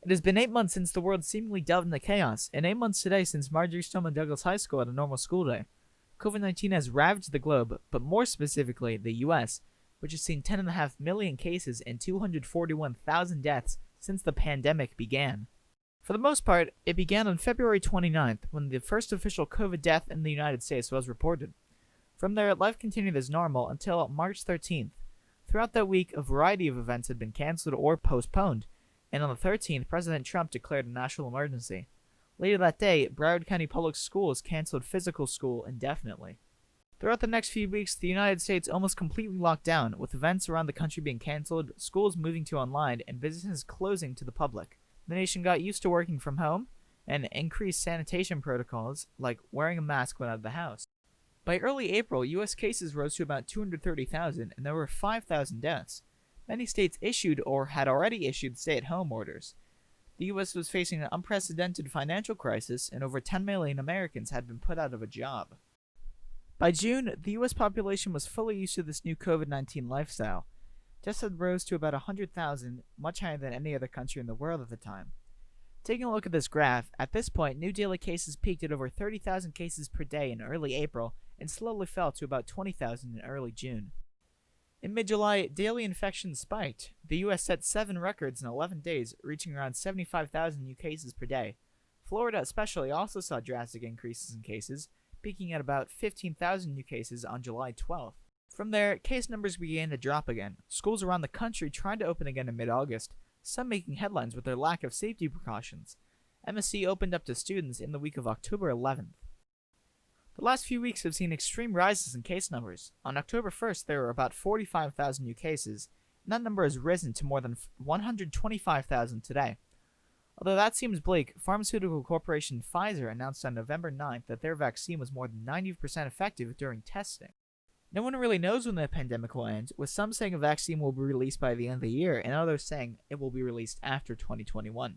It has been 8 months since the world seemingly delved into chaos, and 8 months today since Marjorie Stoneman Douglas High School had a normal school day. COVID-19 has ravaged the globe, but more specifically, the US, which has seen 10.5 million cases and 241,000 deaths since the pandemic began. For the most part, it began on February 29th, when the first official COVID death in the United States was reported. From there, life continued as normal until March 13th. Throughout that week, a variety of events had been canceled or postponed, and on the 13th, President Trump declared a national emergency. Later that day, Broward County Public Schools canceled physical school indefinitely. Throughout the next few weeks, the United States almost completely locked down, with events around the country being canceled, schools moving to online, and businesses closing to the public. The nation got used to working from home, and increased sanitation protocols, like wearing a mask when out of the house. By early April, U.S. cases rose to about 230,000, and there were 5,000 deaths. Many states issued or had already issued stay-at-home orders. The U.S. was facing an unprecedented financial crisis, and over 10 million Americans had been put out of a job. By June, the U.S. population was fully used to this new COVID-19 lifestyle. Deaths had rose to about 100,000, much higher than any other country in the world at the time. Taking a look at this graph, at this point, new daily cases peaked at over 30,000 cases per day in early April and slowly fell to about 20,000 in early June. In mid-July, daily infections spiked. The U.S. set 7 records in 11 days, reaching around 75,000 new cases per day. Florida especially also saw drastic increases in cases, peaking at about 15,000 new cases on July 12th. From there, case numbers began to drop again. Schools around the country tried to open again in mid-August, some making headlines with their lack of safety precautions. MSC opened up to students in the week of October 11th. The last few weeks have seen extreme rises in case numbers. On October 1st, there were about 45,000 new cases, and that number has risen to more than 125,000 today. Although that seems bleak, pharmaceutical corporation Pfizer announced on November 9th that their vaccine was more than 90% effective during testing. No one really knows when the pandemic will end, with some saying a vaccine will be released by the end of the year and others saying it will be released after 2021.